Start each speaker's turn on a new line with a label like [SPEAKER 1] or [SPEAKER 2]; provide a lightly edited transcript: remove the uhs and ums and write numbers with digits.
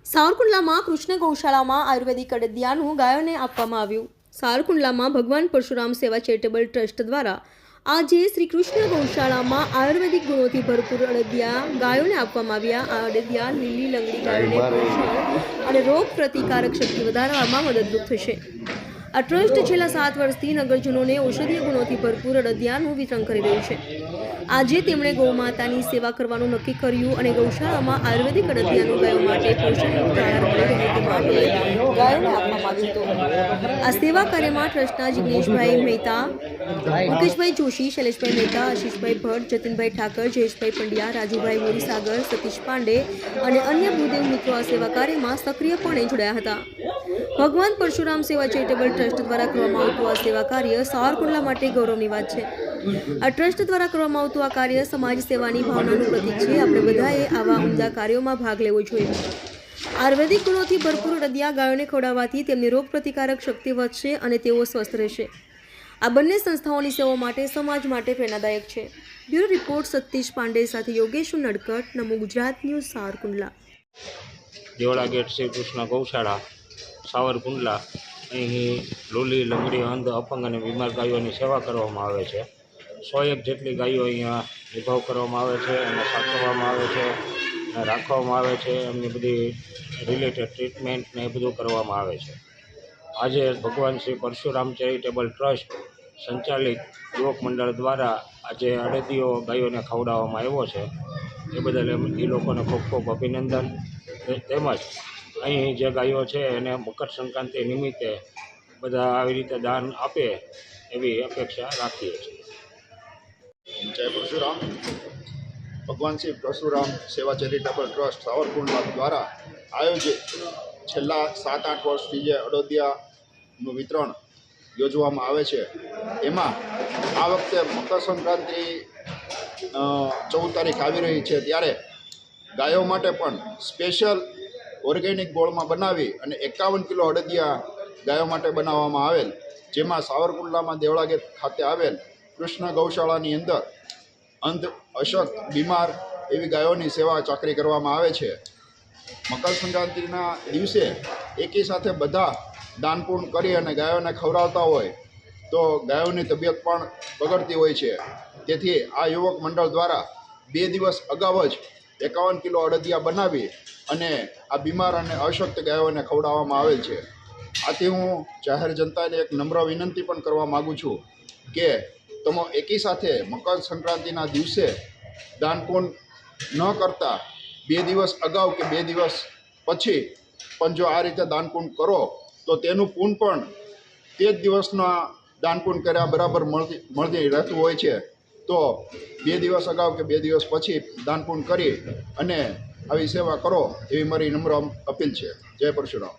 [SPEAKER 1] સાવરકુંડલામાં કૃષ્ણ ગૌશાળામાં આયુર્વેદિક અડદિયાનું ગાયોને આપવામાં આવ્યું। સાવરકુંડલામાં ભગવાન પરશુરામ સેવા ચેરિટેબલ ટ્રસ્ટ દ્વારા આજે શ્રી કૃષ્ણ ગૌશાળામાં આયુર્વેદિક ગુણોથી ભરપૂર અડદિયા ગાયોને આપવામાં આવ્યા। આ અડદિયા લીલી લંગડી ગાયોને પોષણ અને રોગ પ્રતિકારક શક્તિ વધારવામાં મદદરૂપ થશે। આ ટ્રસ્ટ છેલ્લા 7 વર્ષથી નગરજનોને ઔષધીય ગુણોથી ભરપૂર અડદિયાનું વિતરણ કરી રહ્યું છે। આજે તેમણે ગૌમાતાની સેવા કરવાનું નક્કી કર્યું અને ગૌશાળામાં આયુર્વેદિક અડદિયાનું ગાયો માટે પોષણયુક્ત આહાર મળી રહે તે માટે ગાયોને આપવામાં આવ્યું હતું। આ સેવા કાર્યમાં ટ્રસ્ટના જિગ્નેશભાઈ મહેતા, મુકેશભાઈ જોશી, શૈલેષભાઈ મહેતા, આશીષભાઈ ભટ્ટ, જતીનભાઈ ઠાકર, જયેશભાઈ પંડ્યા, રાજુભાઈ મોરીસાગર, સતીશ પાંડે અને અન્ય ભૂદેવ મિત્રો આ સેવા કાર્યમાં સક્રિયપણે જોડાયા હતા। ભગવાન પરશુરામ સેવા ચેરિટેબલ ટ્રસ્ટ દ્વારા કરવામાં આવતું આ સેવા કાર્ય સાવરકુંડલા માટે ગૌરવની વાત છે। આ ટ્રસ્ટ દ્વારા કરવામાં આવતું આ કાર્ય સમાજ સેવાની ભાવનાનું પ્રતીક છે। આપણે બધાએ આવા ઉમદા કાર્યોમાં ભાગ લેવો જોઈએ। આયુર્વેદિક ગુણોથી ભરપૂર અડદિયા ગાયોને ખવડાવવાથી તેમની રોગ પ્રતિકારક શક્તિ વધશે અને તેઓ સ્વસ્થ રહેશે। આ બંને સંસ્થાઓની સેવા માટે સમાજ માટે પ્રેરણાદાયક છે। બ્યુરો રિપોર્ટ સતીશ પાંડે સાથે યોગેશ નડકટ, નમો ગુજરાત ન્યૂઝ, સાવરકુંડલા।
[SPEAKER 2] દેવળા ગેટ શ્રી કૃષ્ણ ગૌશાળા સાવરકુંડલા। અહીં લોલી, લંગડી, અંધ, અપંગ અને બીમાર ગાયોની સેવા કરવામાં આવે છે। 101 જેટલી ગાયો અહીંયા નિભાવ કરવામાં આવે છે અને સાચવવામાં આવે છે અને રાખવામાં આવે છે। એમની બધી રિલેટેડ ટ્રીટમેન્ટ ને એ બધું કરવામાં આવે છે। આજે ભગવાન શ્રી પરશુરામ ચેરિટેબલ ટ્રસ્ટ સંચાલિત યુવક મંડળ દ્વારા આજે અડદિયો ગાયોને ખવડાવવામાં આવ્યો છે। એ બદલ એ લોકોને ખૂબ ખૂબ અભિનંદન। તેમજ અહીં જે ગાયો છે એને મકર સંક્રાંતિ નિમિત્તે બધા આવી રીતે દાન આપે એવી અપેક્ષા રાખીએ છીએ।
[SPEAKER 3] જય પરશુરામ। ભગવાન શ્રી પરશુરામ સેવા ચેરિટેબલ ટ્રસ્ટ સાવરકુંડલા દ્વારા આયોજિત છેલ્લા 7-8 વર્ષથી જે અડદિયાનું વિતરણ યોજવામાં આવે છે, એમાં આ વખતે મકર સંક્રાંતિ 14 તારીખ આવી રહી છે, ત્યારે ગાયો માટે પણ સ્પેશિયલ ઓર્ગેનિક ગોળમાં બનાવી અને 51 કિલો અડદિયા ગાયો માટે બનાવવામાં આવેલ, જેમાં સાવરકુંડલામાં દેવળા ગેટ ખાતે આવેલ કૃષ્ણ ગૌશાળાની અંદર અંધ, અશક્ત, બીમાર એવી ગાયોની સેવા ચાકરી કરવામાં આવે છે। મકર સંક્રાંતિના દિવસે એકી સાથે બધા દાનપૂર્ણ કરી અને ગાયોને ખવડાવતા હોય તો ગાયોની તબિયત પણ બગડતી હોય છે। તેથી આ યુવક મંડળ દ્વારા 2 દિવસ અગાઉ જ 51 કિલો અડદિયા બનાવી અને આ બીમાર અને અશક્ત ગાયોને ખવડાવવામાં આવેલ છે। આથી હું જાહેર જનતાને એક નમ્ર વિનંતી પણ કરવા માગું છું કે તમે એકી સાથે મકર સંક્રાંતિના દિવસે દાનપૂર્ણ ન કરતા 2 દિવસ અગાઉ કે 2 દિવસ પછી પણ જો આ રીતે દાનપૂર્ણ કરો તો તેનું પૂન પણ તે જ દિવસના દાનપૂર્ણ કર્યા બરાબર મળતી રહેતું હોય છે। તો 2 દિવસ અગાઉ કે 2 દિવસ પછી દાનપૂર્ણ કરી અને આવી સેવા કરો એવી મારી નમ્ર અપીલ છે। જય પરશુરામ।